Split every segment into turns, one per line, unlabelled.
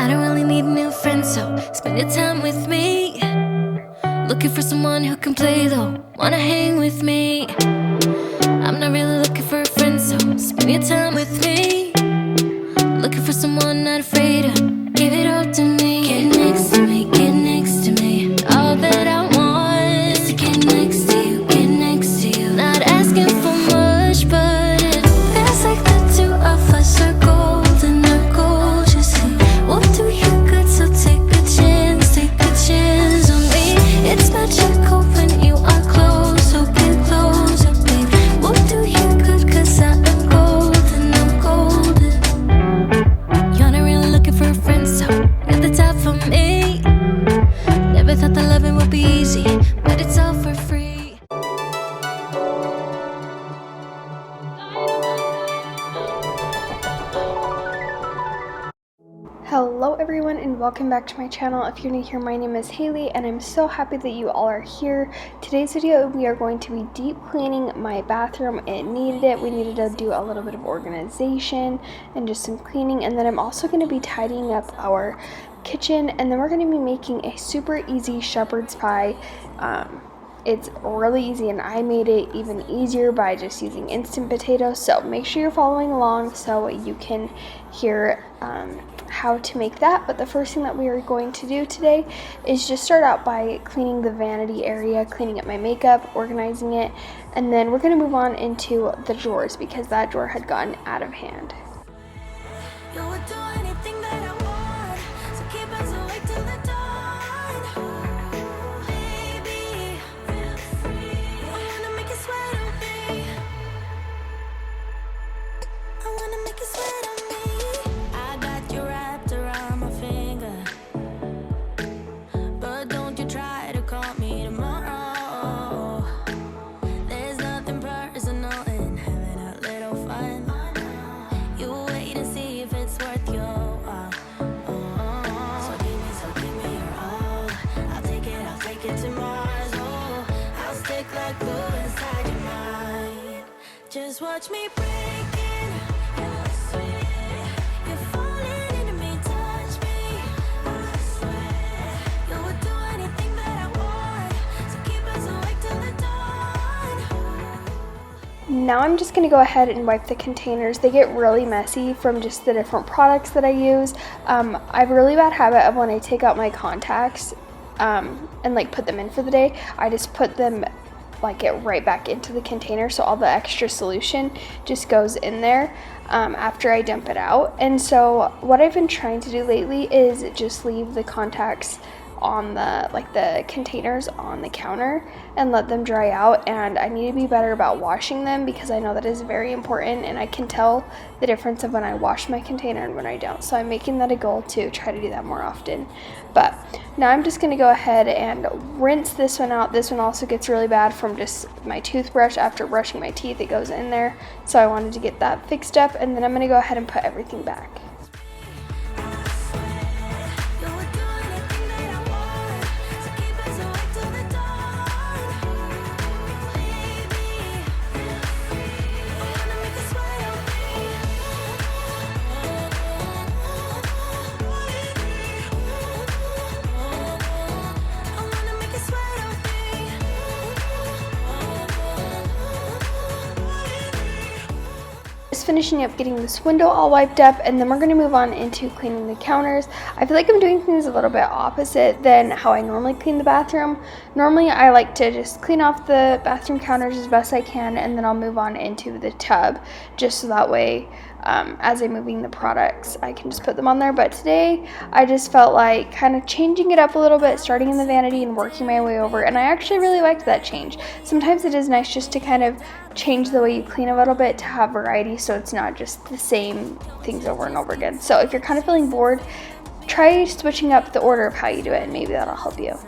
I don't really need a new friend, so spend your time with me. Looking for someone who can play though, wanna hang with me. I'm not really looking for a friend, so spend your time with me. Looking for someone not afraid to give it all to me. Get next to me, get next to me. All that I want is to get next to you, get next to you. Not asking for much, but it feels like the two of us are golden, our gold. You see, we'll do you good, so take a chance on me. It's magical when you are close, so get closer, babe. We'll do you good, 'cause I am golden, I'm golden. You're not really looking for a friend, so you're the type for me. Never thought that loving would be easy, but it's all for free.
Hello everyone and welcome back to my channel. If you're new here, my name is Haley and I'm so happy that you all are here. Today's video we are going to be deep cleaning my bathroom. It needed it. We needed to do a little bit of organization and just some cleaning, and then I'm also going to be tidying up our kitchen, and then we're going to be making a super easy shepherd's pie. It's really easy, and I made it even easier by just using instant potatoes, so make sure you're following along so you can hear how to make that. But the first thing that we are going to do today is just start out by cleaning the vanity area, cleaning up my makeup, organizing it, and then we're going to move on into the drawers because that drawer had gotten out of hand.
Just watch me breaking. I swear, you're falling into me, touch me. I swear, you would do anything that I want, so keep us awake till the dawn.
Now I'm just going to go ahead and wipe the containers. They get really messy from just the different products that I use. I have a really bad habit of when I take out my contacts and like put them in for the day, I just put them get right back into the container, so all the extra solution just goes in there after I dump it out. And so what I've been trying to do lately is just leave the contacts on the containers on the counter and let them dry out, and I need to be better about washing them because I know that is very important, and I can tell the difference of when I wash my container and when I don't. So I'm making that a goal to try to do that more often. But now I'm just going to go ahead and rinse this one out. This one also gets really bad from just my toothbrush after brushing my teeth. It goes in there, so I wanted to get that fixed up, and then I'm going to go ahead and put everything back. Finishing up getting this window all wiped up, and then we're going to move on into cleaning the counters. I feel like I'm doing things a little bit opposite than how I normally clean the bathroom. Normally I like to just clean off the bathroom counters as best I can, and then I'll move on into the tub, just so that way as I'm moving the products I can just put them on there. But today I just felt like kind of changing it up a little bit, starting in the vanity and working my way over, and I actually really liked that change. Sometimes it is nice just to kind of change the way you clean a little bit to have variety, so it's not just the same things over and over again. So if you're kind of feeling bored, try switching up the order of how you do it, and maybe that'll help you.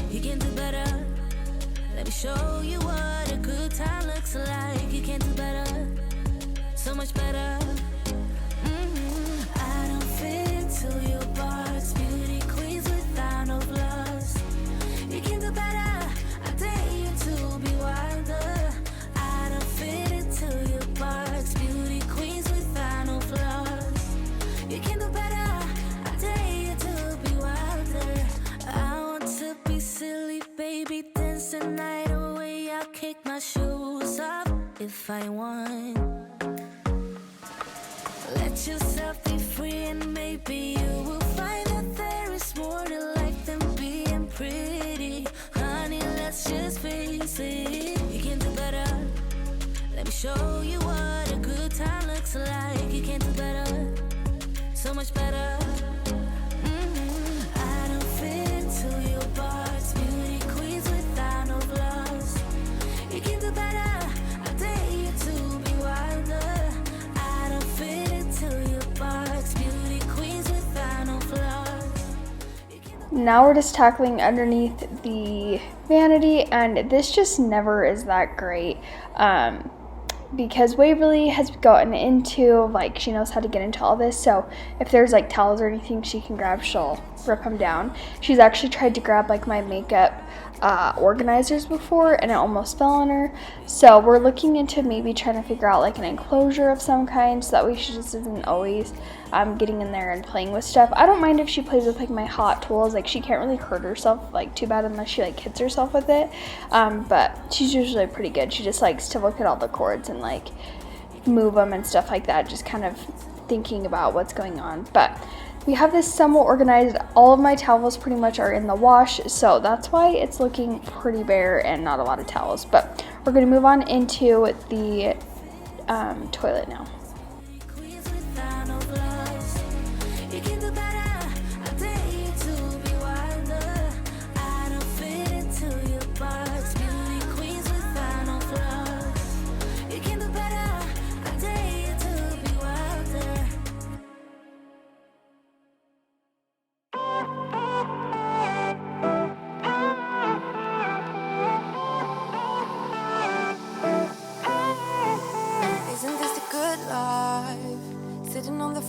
You can do better. Let me show you what a good time looks like. You can do better, so much better. I don't fit into your box. Beauty queens without no flaws. You can do better. I dare you to be wilder. I don't fit into your box. Beauty queens without no flaws. find one. Let yourself be free and maybe you will find that there is more to life than being pretty. Honey, let's just face it, you can do better. Let me show you what a good time looks like. You can do better, so much better. I don't fit into your box. Beauty queens without no flaws. You can do better, I dare you to be wilder. I don't fit into your box. Beauty queens without no flaws.
Now we're just tackling underneath the vanity, and this just never is that great. Because Waverly has gotten into, like, she knows how to get into all this, so if there's like towels or anything she can grab, she'll rip them down. She's actually tried to grab like my makeup organizers before, and it almost fell on her. So we're looking into maybe trying to figure out like an enclosure of some kind, so that way she just isn't always getting in there and playing with stuff. I don't mind if she plays with like my hot tools, like she can't really hurt herself like too bad unless she like hits herself with it, but she's usually pretty good. She just likes to look at all the cords and like move them and stuff like that, just kind of thinking about what's going on. But we have this somewhat organized. All of my towels pretty much are in the wash, so that's why it's looking pretty bare and not a lot of towels. But we're going to move on into the toilet now.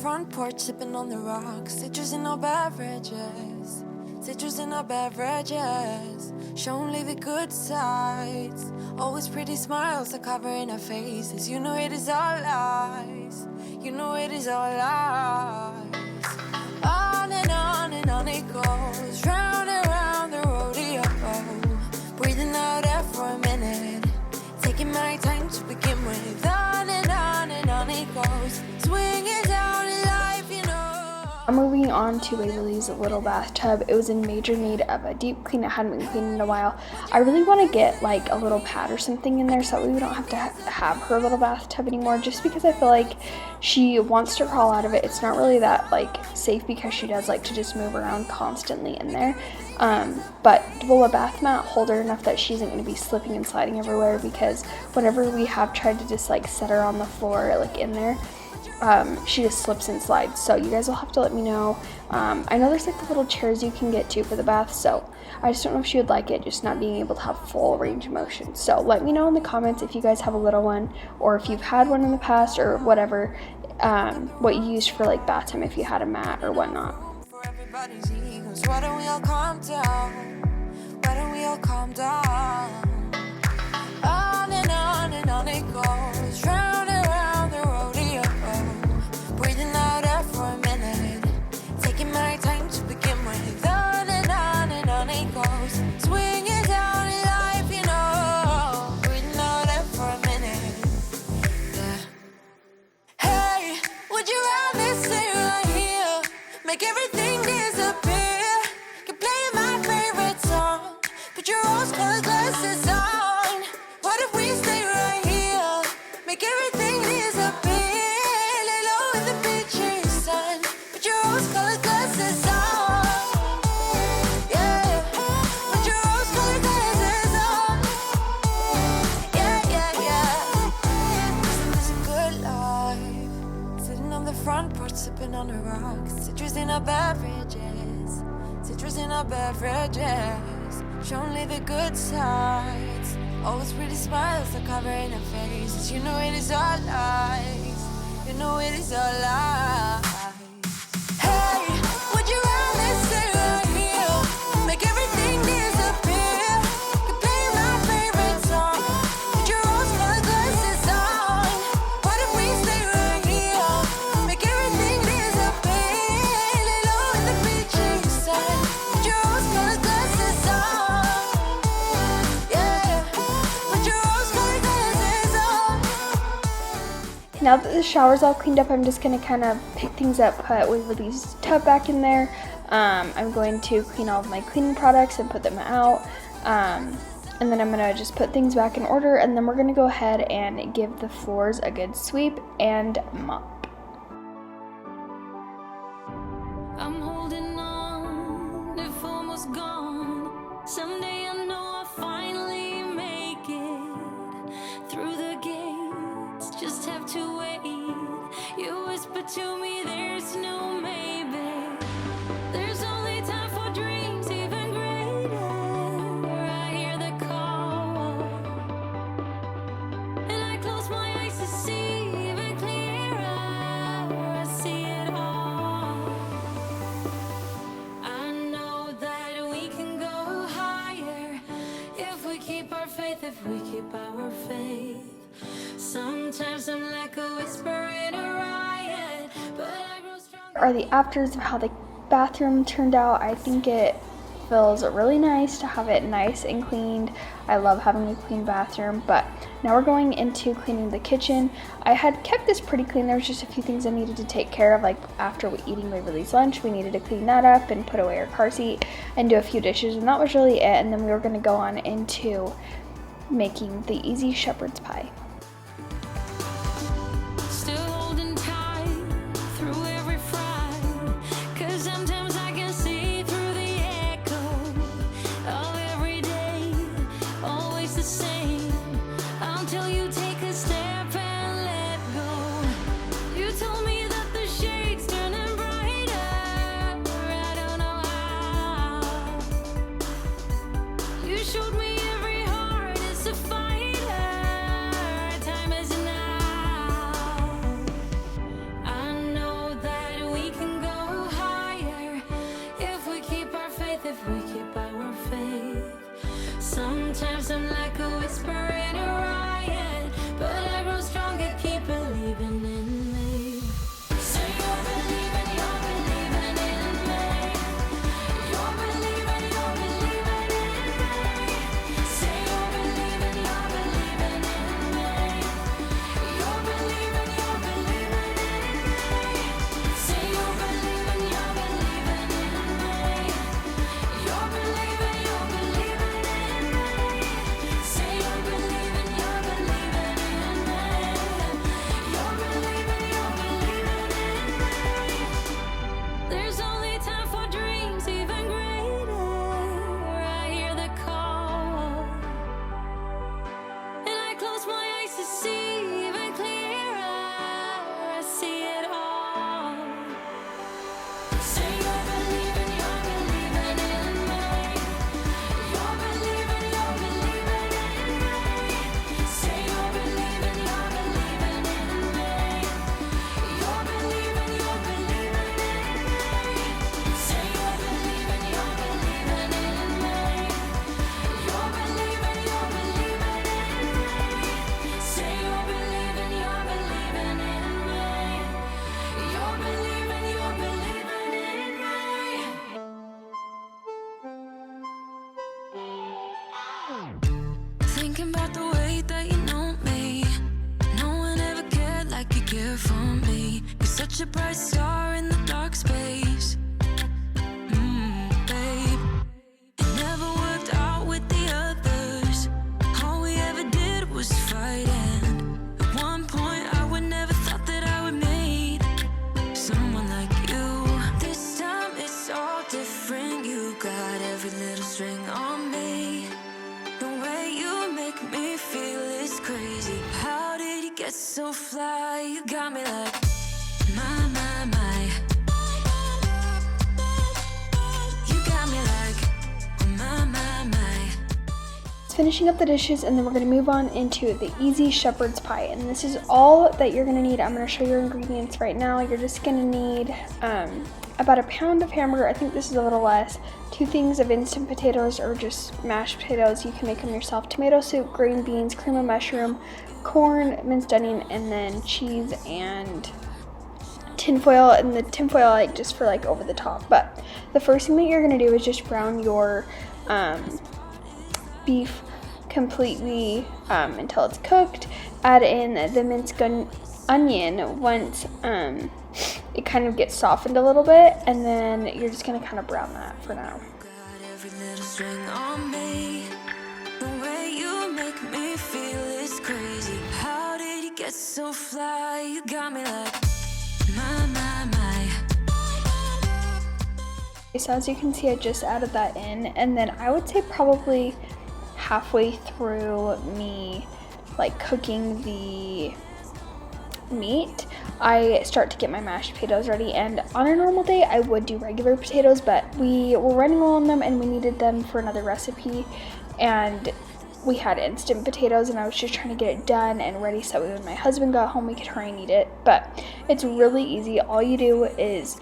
Front porch, sipping on the rocks, citrus in our beverages, citrus in our beverages. Show only the good sides. Always pretty smiles are covering our faces. You know it is all lies. You know it is all lies. And on it goes, round and round the rodeo. Breathing out air for a minute, taking my time to begin with. On and on it goes, swinging down.
I'm moving on to Waverly's little bathtub. It was in major need of a deep clean. It hadn't been cleaned in a while. I really want to get like a little pad or something in there so that we don't have to have her little bathtub anymore, just because I feel like she wants to crawl out of it. It's not really that like safe because she does like to just move around constantly in there. But will a bath mat hold her enough that she isn't going to be slipping and sliding everywhere? Because whenever we have tried to just like set her on the floor like in there, she just slips and slides. So you guys will have to let me know. I know there's like the little chairs you can get to for the bath, so I just don't know if she would like it, just not being able to have full range of motion. So let me know in the comments if you guys have a little one, or if you've had one in the past, or whatever, what you used for like bath time, if you had a mat or whatnot.
For everybody's egos, why don't we all calm down? Why don't we all calm down? On and on it goes, round and round the rodeo. Breathing out air for a minute, taking my time to begin with. On it goes, swinging down in life, you know. Breathing out air for a minute, yeah. Hey, would you rather stay right here, make everything disappear? Keep playing my favorite song, put your rose-colored glasses on. What if we stay right here, make everything disappear? Lay low in the beachy sun, put your rose-colored glasses on. Yeah, put your rose-colored glasses on. Yeah. This is a good life. Sitting on the front porch, sipping on the rocks. Citrus in our beverages, citrus in our beverages. Show only the good sides. Always pretty smiles are covering our faces. You know it is all lies. You know it is all lies. Hey, would you rather stay right here, make everything disappear? Keep playing my favorite song, put your rose-colored glasses on. What if we stay right here, make everything disappear? Lay low in the beachy sun, put your rose-colored glasses on. Yeah, put your rose-colored glasses on.
now that the shower's all cleaned up, I'm just going to kind of pick things up, put Waverly's tub back in there. I'm going to clean all of my cleaning products and put them out. And then I'm going to just put things back in order, and then we're going to go ahead and give the floors a good sweep and mop.
I'm holding on, if almost gone. Someday I know I'll finally make it through the gates. Just have to wait. You whisper to me, there's no maybe. There's only time for dreams even greater. I hear the call, and I close my eyes to see even clearer. I see it all. I know that we can go higher if we keep our faith, if we keep our faith. Sometimes I'm like a whisper in a riot, but I grow stronger.
Are the afters of how the bathroom turned out. I think it feels really nice to have it nice and cleaned. I love having a clean bathroom, but now we're going into cleaning the kitchen. I had kept this pretty clean. There was just a few things I needed to take care of, like after eating Waverly's lunch, we needed to clean that up and put away our car seat and do a few dishes, and that was really it. And then we were going to go on into making the easy shepherd's pie.
Still holding tight through every fright, 'cause sometimes I can see through the echo of every day, always the same, until you take a step and let go. You told me that the shades turning brighter, I don't know how. You showed me every heart is a fighter, time is now. I know that we can go higher if we keep our faith, if we keep our faith. Sometimes I'm like a whisper in a riot, but I grow stronger, keep believing in me. Say you're believing in me. You're believing in me. Say you're believing in me. You're believing in me. Say you're believing in me. You're believing in me. Say you're believing in me. You're believing in me. There's only time for dreams even greater. I hear the call, and I close my eyes to see even clearer. I see it all. Say you're believing in me. You're believing in me. Say you're believing in me. You're believing in me. Say you're believing in me. You're believing in me. Say you're believing in me. You're believing in me. Thinking about the way that you know me. No one ever cared like you care for me. You're such a bright star in the dark space. Babe, it never worked out with the others. All we ever did was fight, and at one point I would never thought that I would meet someone like you. This time it's all different. You got every little string on me. The way you make me feel is crazy. How did you get so fly? You got me like my. You got me like my.
Finishing up the dishes, and then we're going to move on into the easy shepherd's pie, and this is all that you're going to need. I'm going to show your ingredients right now. You're just going to need about a pound of hamburger. I think this is a little less. 2 things of instant potatoes or just mashed potatoes. You can make them yourself. Tomato soup, green beans, cream of mushroom, corn, minced onion, and then cheese and tinfoil. And the tinfoil I like just for like over the top. But the first thing that you're going to do is just brown your beef completely until it's cooked. Add in the onion once it kind of gets softened a little bit, and then you're just gonna kind of brown that for now.
Got every little string on me. The way you make me feel is crazy. How did you get so fly? You got me like my.
So as you can see, I just added that in, and then I would say probably halfway through me like cooking the meat, I start to get my mashed potatoes ready. And on a normal day I would do regular potatoes, but we were running low on them and we needed them for another recipe, and we had instant potatoes, and I was just trying to get it done and ready so when my husband got home we could hurry and eat it. But it's really easy. All you do is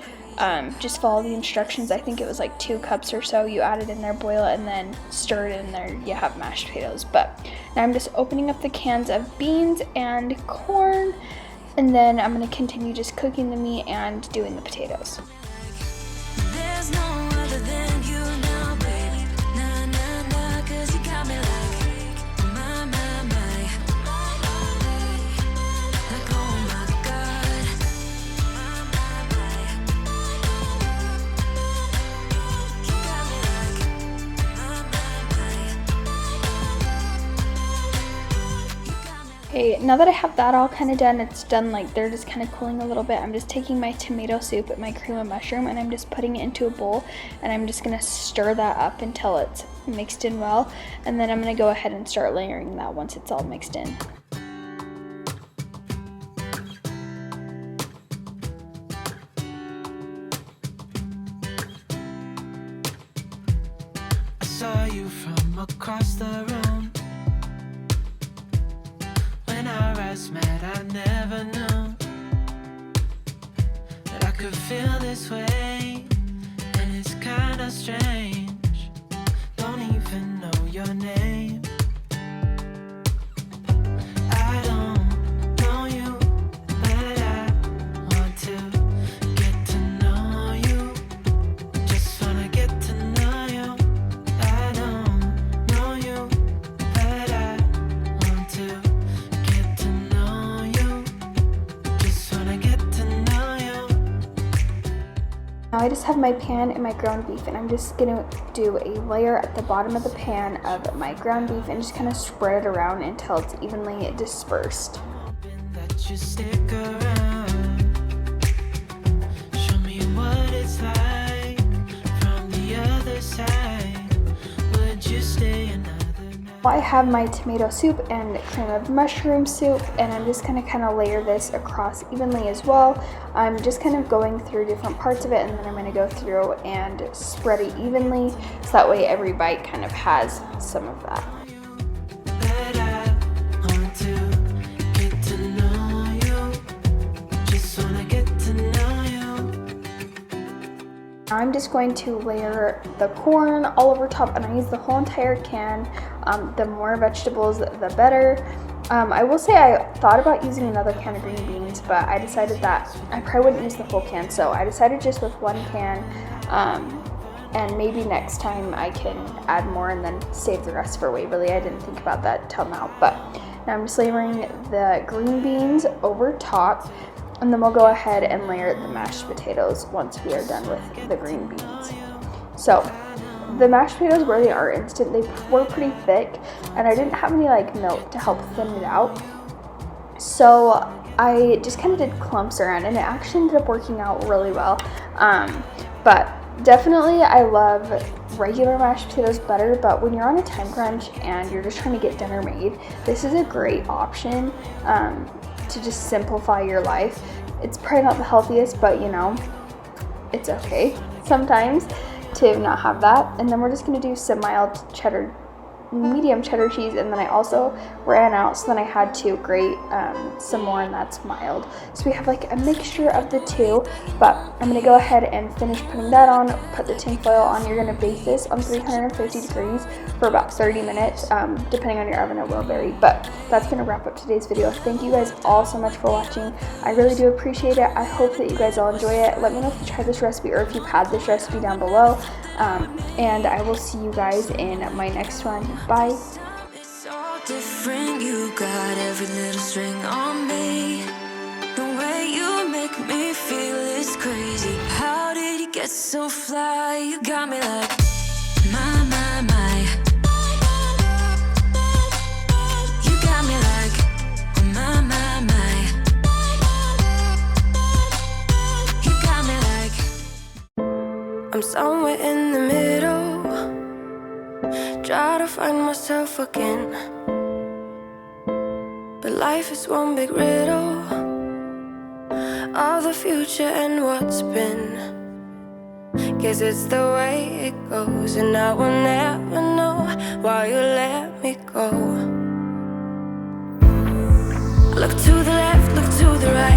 just follow the instructions. I think it was like 2 cups or so. You add it in there, boil it, and then stir it in there. You have mashed potatoes. But now I'm just opening up the cans of beans and corn, and then I'm going to continue just cooking the meat and doing the potatoes.
There's no other than you now, baby. Nah, nah, nah, 'cause you got me like my. Like, oh my God. You got me like
Okay, now that I have that all kind of done, it's done, like they're just kind of cooling a little bit. I'm just taking my tomato soup and my cream of mushroom, and I'm just putting it into a bowl, and I'm just gonna stir that up until it's mixed in well, and then I'm gonna go ahead and start layering that once it's all mixed in.
I saw you from across the room. When our eyes met, I never knew that I could feel this way, and it's kinda strange. Don't even know your name. I don't know you, but I want to get to know you. Just wanna get to know you. I don't know you, but I want to get to know you. Just wanna get to know you.
Now I just have my pan and my ground beef, and I'm just gonna do a layer at the bottom of the pan of my ground beef and just kind of spread it around until it's evenly dispersed.
Hoping that you stick around. Show me what it's like from the other side. Would you stay another night?
I have my tomato soup and cream of mushroom soup, and I'm just gonna kind of layer this across evenly as well. I'm just kind of going through different parts of it, and then I'm gonna go through and spread it evenly, so that way every bite kind of has some of that.
But I want to get to know you. Just wanna get to know you.
Now I'm just going to layer the corn all over top, and I use the whole entire can. The more vegetables, the better. I will say I thought about using another can of green beans, but I decided that I probably wouldn't use the full can, so I decided just with 1 can, and maybe next time I can add more and then save the rest for Waverly. I didn't think about that till now, but now I'm just layering the green beans over top, and then we'll go ahead and layer the mashed potatoes once we are done with the green beans. So the mashed potatoes, where they are instant, they were pretty thick, and I didn't have any like milk to help thin it out, so I just kind of did clumps around, and it actually ended up working out really well. But definitely I love regular mashed potatoes better, but when you're on a time crunch and you're just trying to get dinner made, this is a great option to just simplify your life. It's probably not the healthiest, but you know, it's okay sometimes to not have that. And then we're just gonna do some mild cheddar, medium cheddar cheese, and then I also ran out, so then I had to grate some more, and that's mild. So we have like a mixture of the two, but I'm gonna go ahead and finish putting that on, put the tin foil on. You're gonna bake this on 350 degrees for about 30 minutes. Depending on your oven, it will vary, but that's gonna wrap up today's video. Thank you guys all so much for watching. I really do appreciate it. I hope that you guys all enjoy it. Let me know if you tried this recipe or if you've had this recipe down below, and I will see you guys in my next one. Bye.
It's all different. You got every little string on me. I'm somewhere in the middle, try to find myself again. But life is one big riddle of the future and what's been. Guess it's the way it goes, and I will never know why you let me go. Look to the left, look to the right.